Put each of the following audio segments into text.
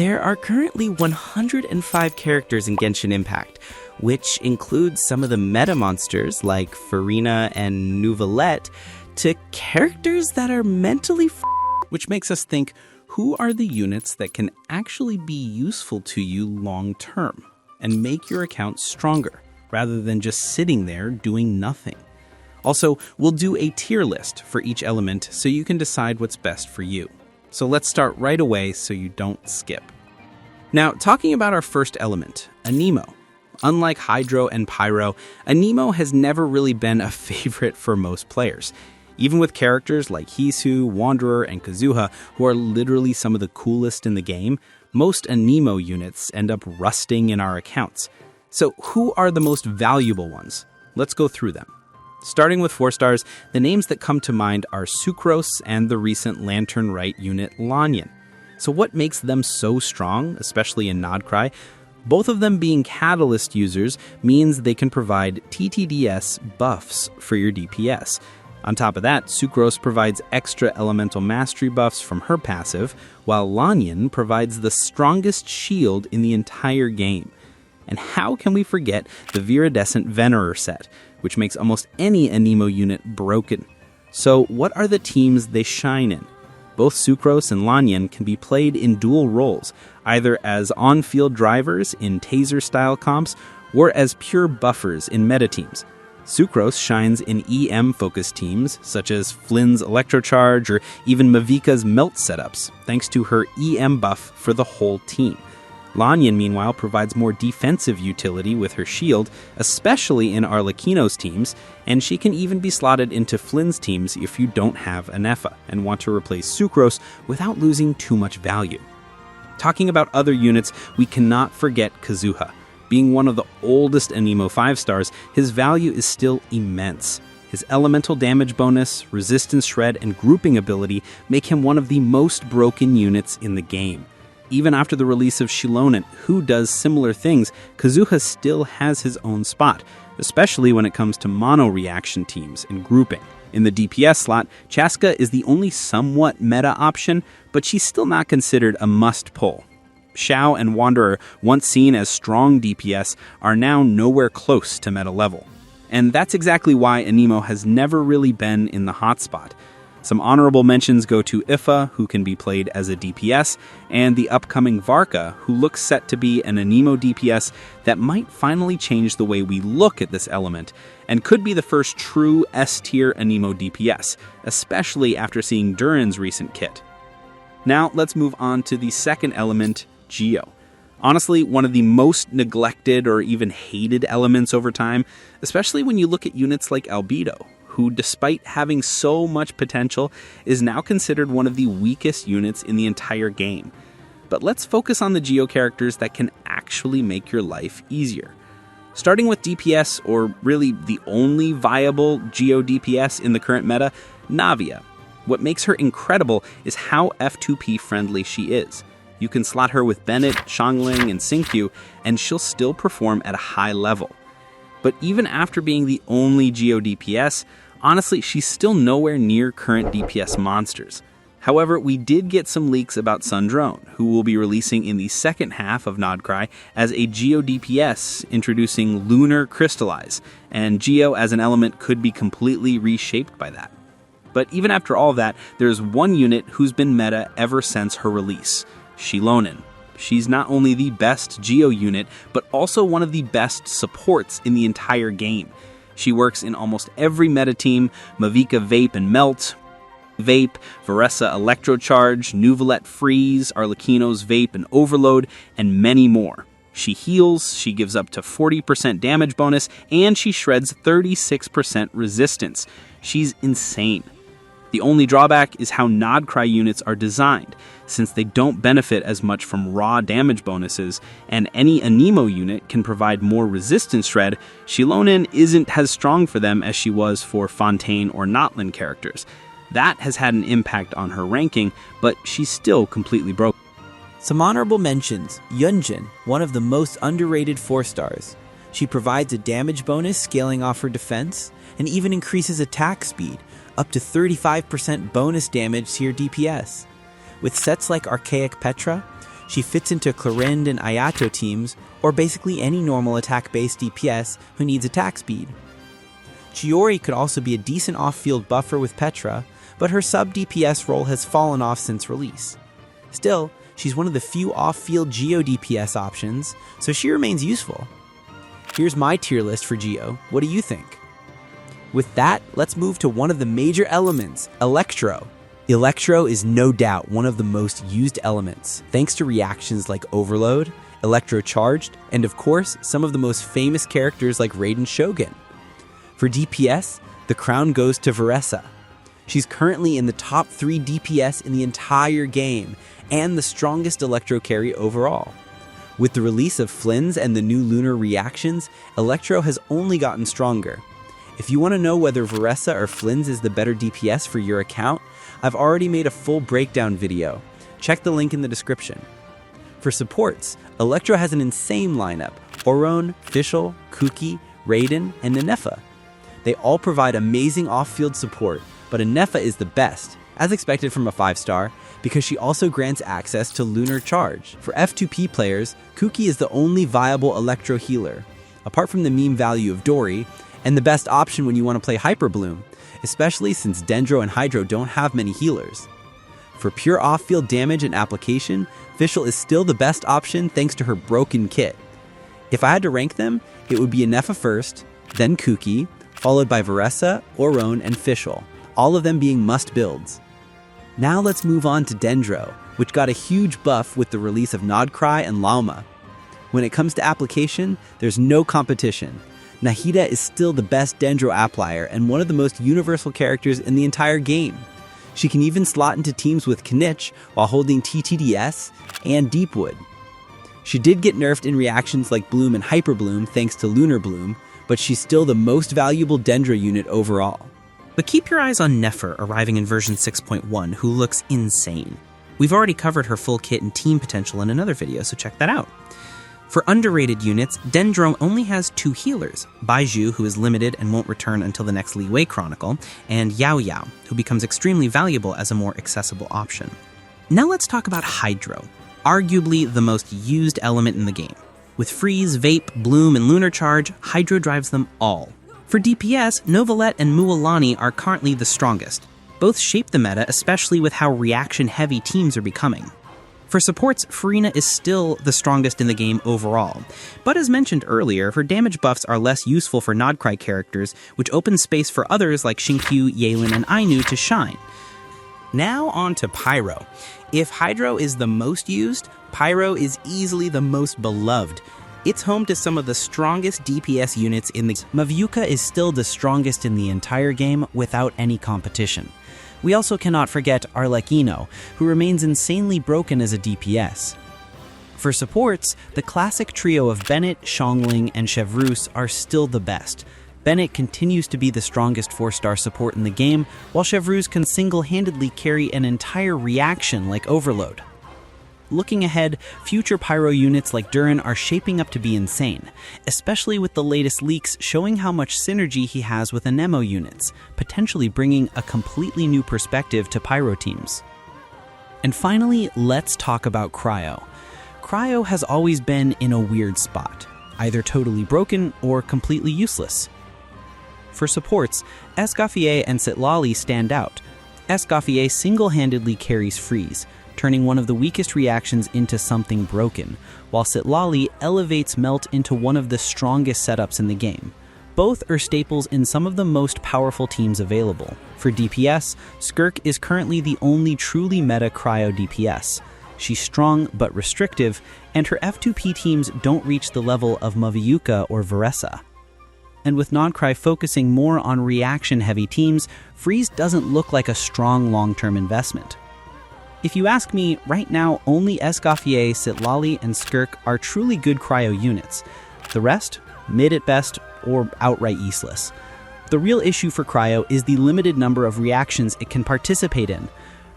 There are currently 105 characters in Genshin Impact, which includes some of the meta monsters like Furina and Navia to characters that are mentally which makes us think, who are the units that can actually be useful to you long term and make your account stronger, rather than just sitting there doing nothing? Also, we'll do a tier list for each element so you can decide what's best for you. So let's start right away so you don't skip. Now, talking about our first element, Anemo. Unlike Hydro and Pyro, Anemo has never really been a favorite for most players. Even with characters like Hisu, Wanderer, and Kazuha, who are literally some of the coolest in the game, most Anemo units end up rusting in our accounts. So who are the most valuable ones? Let's go through them. Starting with 4 stars, the names that come to mind are Sucrose and the recent Lantern Rite unit Lanyan. So what makes them so strong, especially in Nod-Krai? Both of them being catalyst users means they can provide TTDS buffs for your DPS. On top of that, Sucrose provides extra elemental mastery buffs from her passive, while Lanyan provides the strongest shield in the entire game. And how can we forget the Viridescent Venerer set, which makes almost any Anemo unit broken? So what are the teams they shine in? Both Sucrose and Lanyan can be played in dual roles, either as on-field drivers in taser-style comps or as pure buffers in meta teams. Sucrose shines in EM-focused teams, such as Flynn's Electro Charge or even Mavika's Melt setups, thanks to her EM buff for the whole team. Lanyan, meanwhile, provides more defensive utility with her shield, especially in Arlecchino's teams, and she can even be slotted into Flynn's teams if you don't have a Nefa and want to replace Sucrose without losing too much value. Talking about other units, we cannot forget Kazuha. Being one of the oldest Anemo 5 stars, his value is still immense. His elemental damage bonus, resistance shred, and grouping ability make him one of the most broken units in the game. Even after the release of Xilonen, who does similar things, Kazuha still has his own spot, especially when it comes to mono-reaction teams and grouping. In the DPS slot, Chaska is the only somewhat meta option, but she's still not considered a must-pull. Xiao and Wanderer, once seen as strong DPS, are now nowhere close to meta level. And that's exactly why Anemo has never really been in the hotspot. Some honorable mentions go to Ifa, who can be played as a DPS, and the upcoming Varka, who looks set to be an Anemo DPS that might finally change the way we look at this element, and could be the first true S-tier Anemo DPS, especially after seeing Durin's recent kit. Now let's move on to the second element, Geo. Honestly, one of the most neglected or even hated elements over time, especially when you look at units like Albedo, who, despite having so much potential, is now considered one of the weakest units in the entire game. But let's focus on the Geo characters that can actually make your life easier. Starting with DPS, or really the only viable Geo DPS in the current meta, Navia. What makes her incredible is how F2P friendly she is. You can slot her with Bennett, Xiangling, and Xingqiu, and she'll still perform at a high level. But even after being the only Geo DPS, honestly, she's still nowhere near current DPS monsters. However, we did get some leaks about Sandrone, who will be releasing in the second half of Nod-Krai as a Geo DPS, introducing Lunar Crystallize, and Geo as an element could be completely reshaped by that. But even after all that, there's one unit who's been meta ever since her release, Xilonen. She's not only the best Geo unit, but also one of the best supports in the entire game. She works in almost every meta team, Mavika Vape and Melt, Vape, Varesa Electro Charge, Nuvalet Freeze, Arlecchino's Vape and Overload, and many more. She heals, she gives up to 40% damage bonus, and she shreds 36% resistance. She's insane. The only drawback is how Nod-Krai units are designed, since they don't benefit as much from raw damage bonuses, and any Anemo unit can provide more resistance shred. Xilonen isn't as strong for them as she was for Fontaine or Notland characters. That has had an impact on her ranking, but she's still completely broken. Some honorable mentions. Yunjin, one of the most underrated 4 stars. She provides a damage bonus scaling off her defense, and even increases attack speed, up to 35% bonus damage to your DPS. With sets like Archaic Petra, She fits into Durin and Aino teams, or basically any normal attack-based DPS who needs attack speed. Chiori could also be a decent off-field buffer with Petra, but her sub-DPS role has fallen off since release. Still, she's one of the few off-field Geo DPS options, so she remains useful. Here's my tier list for Geo. What do you think? With that, let's move to one of the major elements, Electro. Electro is no doubt one of the most used elements, thanks to reactions like Overload, Electro Charged, and of course, some of the most famous characters like Raiden Shogun. For DPS, the crown goes to Varesa. She's currently in the top 3 DPS in the entire game, and the strongest Electro carry overall. With the release of Flynn's and the new Lunar reactions, Electro has only gotten stronger. If you want to know whether Varesa or Flynn's is the better DPS for your account, I've already made a full breakdown video. Check the link in the description. For supports, Electro has an insane lineup: Oron, Fischl, Kuki, Raiden, and Nenefa. They all provide amazing off-field support, but Nenefa is the best, as expected from a 5-star, because she also grants access to Lunar Charge. For F2P players, Kuki is the only viable Electro healer, apart from the meme value of Dori, and the best option when you want to play Hyper Bloom, especially since Dendro and Hydro don't have many healers. For pure off-field damage and application, Fischl is still the best option thanks to her broken kit. If I had to rank them, it would be Nenefa first, then Kuki, followed by Varesa, Oron, and Fischl, all of them being must builds. Now let's move on to Dendro, which got a huge buff with the release of Nod-Krai and Lauma. When it comes to application, there's no competition. Nahida is still the best Dendro applier and one of the most universal characters in the entire game. She can even slot into teams with Knich while holding TTDS and Deepwood. She did get nerfed in reactions like Bloom and Hyper Bloom thanks to Lunar Bloom, but she's still the most valuable Dendro unit overall. But keep your eyes on Nefer arriving in version 6.1, who looks insane. We've already covered her full kit and team potential in another video, so check that out. For underrated units, Dendro only has 2 healers, Baiju, who is limited and won't return until the next Li Wei Chronicle, and Yao Yao, who becomes extremely valuable as a more accessible option. Now let's talk about Hydro, arguably the most used element in the game. With Freeze, Vape, Bloom, and Lunar Charge, Hydro drives them all. For DPS, Novalet and Mualani are currently the strongest. Both shape the meta, especially with how reaction-heavy teams are becoming. For supports, Furina is still the strongest in the game overall, but as mentioned earlier, her damage buffs are less useful for Nod-Krai characters, which opens space for others like Xinkyu, Xilonen, and Aino to shine. Now on to Pyro. If Hydro is the most used, Pyro is easily the most beloved. It's home to some of the strongest DPS units in the game. Maviuka is still the strongest in the entire game without any competition. We also cannot forget Arlecchino, who remains insanely broken as a DPS. For supports, the classic trio of Bennett, Xiongling, and Chevreuse are still the best. Bennett continues to be the strongest 4-star support in the game, while Chevreuse can single-handedly carry an entire reaction like Overload. Looking ahead, future Pyro units like Durin are shaping up to be insane, especially with the latest leaks showing how much synergy he has with Anemo units, potentially bringing a completely new perspective to Pyro teams. And finally, let's talk about Cryo. Cryo has always been in a weird spot, either totally broken or completely useless. For supports, Escoffier and Citlali stand out. Escoffier single-handedly carries Freeze, turning one of the weakest reactions into something broken, while Citlali elevates Melt into one of the strongest setups in the game. Both are staples in some of the most powerful teams available. For DPS, Skirk is currently the only truly meta Cryo DPS. She's strong but restrictive, and her F2P teams don't reach the level of Maviuka or Varesa. And with Nod-Krai focusing more on reaction-heavy teams, Freeze doesn't look like a strong long-term investment. If you ask me, right now only Escoffier, Citlali, and Skirk are truly good Cryo units. The rest, mid at best, or outright useless. The real issue for Cryo is the limited number of reactions it can participate in.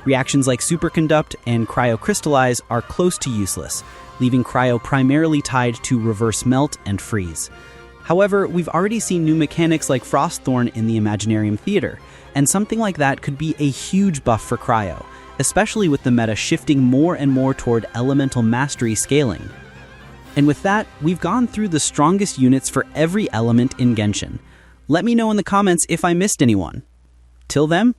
Reactions like Superconduct and Cryo Crystallize are close to useless, leaving Cryo primarily tied to Reverse Melt and Freeze. However, we've already seen new mechanics like Frostthorn in the Imaginarium Theater, and something like that could be a huge buff for Cryo, especially with the meta shifting more and more toward elemental mastery scaling. And with that, we've gone through the strongest units for every element in Genshin. Let me know in the comments if I missed anyone. Till then,